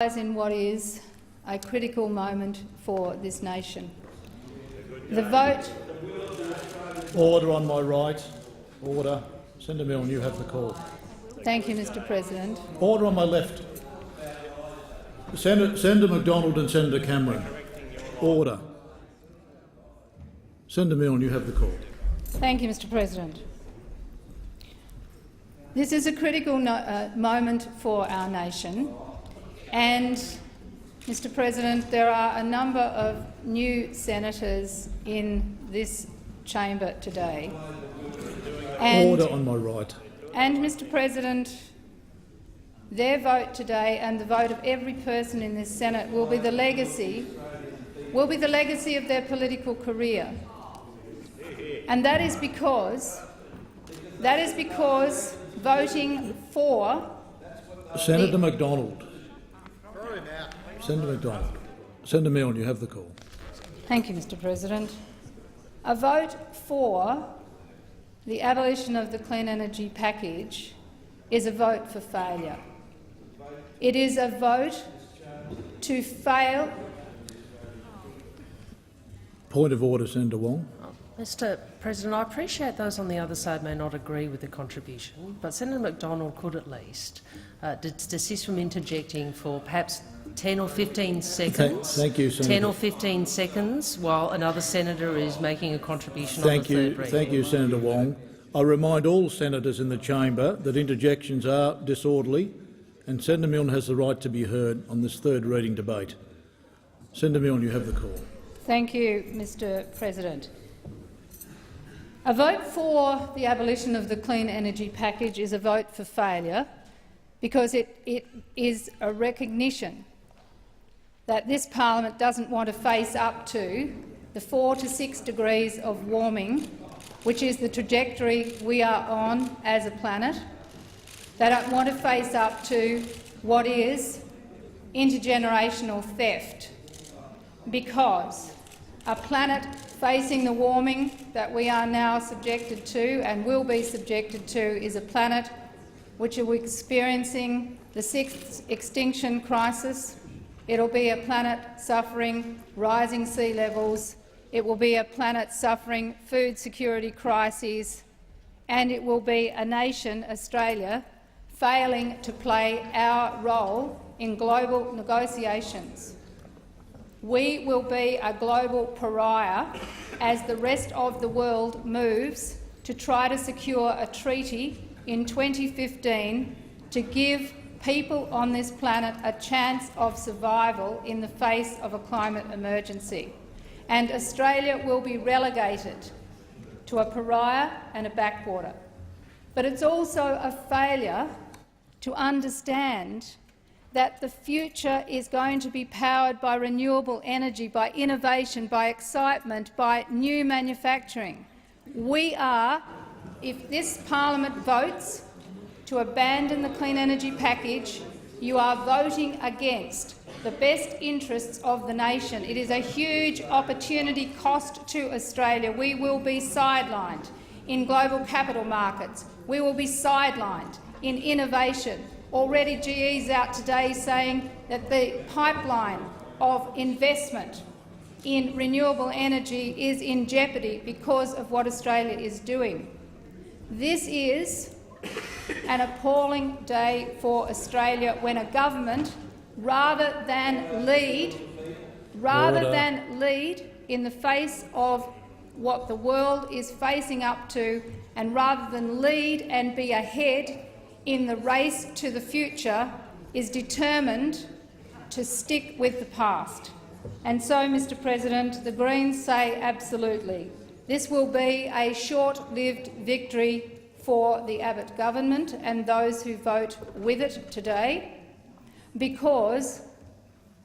In what is a critical moment for this nation. The vote. Order on my right. Order. Senator Milne, you have the call. Thank you, Mr. President. Order on my left. Senator McDonald and Senator Cameron. Order. Senator Milne, you have the call. Thank you, Mr. President. This is a critical moment for our nation. And, Mr. President, there are a number of new senators in this chamber today. Order on my right. And, Mr. President, their vote today and the vote of every person in this Senate will be the legacy of their political career. And that is because voting for Senator McDonald. Senator McDonald. Senator Milne, you have the call. Thank you, Mr. President. A vote for the abolition of the clean energy package is a vote for failure. It is a vote to fail. Point of order, Senator Wong. Mr. President, I appreciate those on the other side may not agree with the contribution, but Senator McDonald could at least desist from interjecting for perhaps 10 or 15 seconds. Thank you, Senator. 10 or 15 seconds while another senator is making a contribution on the third reading. Thank you, Senator Wong. I remind all senators in the chamber that interjections are disorderly, and Senator Milne has the right to be heard on this third reading debate. Senator Milne, you have the call. Thank you, Mr. President. A vote for the abolition of the clean energy package is a vote for failure because it is a recognition that this parliament doesn't want to face up to the 4 to 6 degrees of warming, which is the trajectory we are on as a planet. They don't want to face up to what is intergenerational theft, because a planet facing the warming that we are now subjected to and will be subjected to is a planet which is experiencing the 6th extinction crisis. It will be a planet suffering rising sea levels. It will be a planet suffering food security crises, and it will be a nation, Australia, failing to play our role in global negotiations. We will be a global pariah as the rest of the world moves to try to secure a treaty in 2015 to give people on this planet a chance of survival in the face of a climate emergency. And Australia will be relegated to a pariah and a backwater. But it's also a failure to understand that the future is going to be powered by renewable energy, by innovation, by excitement, by new manufacturing. We are, if this parliament votes to abandon the clean energy package, you are voting against the best interests of the nation. It is a huge opportunity cost to Australia. We will be sidelined in global capital markets. We will be sidelined in innovation. Already GE is out today saying that the pipeline of investment in renewable energy is in jeopardy because of what Australia is doing. This is an appalling day for Australia when a government, rather than lead in the face of what the world is facing up to, and rather than lead and be ahead in the race to the future, is determined to stick with the past. And so, Mr. President, the Greens say absolutely. This will be a short-lived victory for the Abbott government and those who vote with it today, because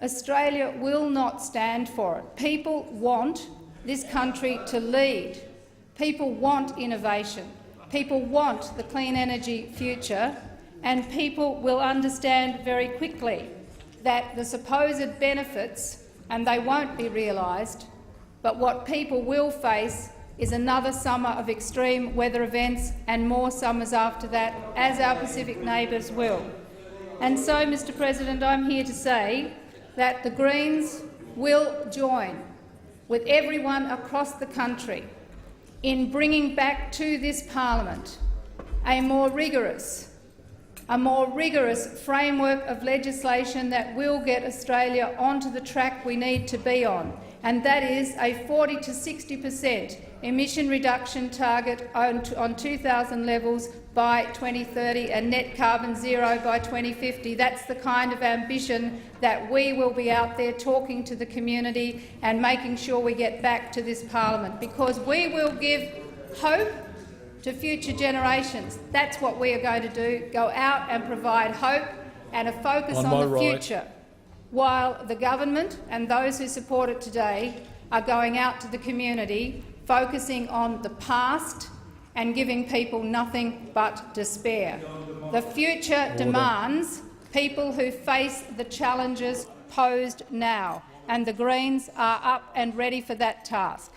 Australia will not stand for it. People want this country to lead. People want innovation. People want the clean energy future, and people will understand very quickly that the supposed benefits, and they won't be realised, but what people will face is another summer of extreme weather events and more summers after that, as our Pacific neighbours will. And so, Mr President, I'm here to say that the Greens will join with everyone across the country in bringing back to this parliament a more rigorous framework of legislation that will get Australia onto the track we need to be on, and that is a 40 to 60% emission reduction target on 2000 levels by 2030 and net carbon zero by 2050. That's the kind of ambition that we will be out there talking to the community and making sure we get back to this parliament, because we will give hope to future generations. That's what we are going to do, go out and provide hope and a focus on the future, while the government and those who support it today are going out to the community, focusing on the past and giving people nothing but despair. The future demands people who face the challenges posed now, and the Greens are up and ready for that task.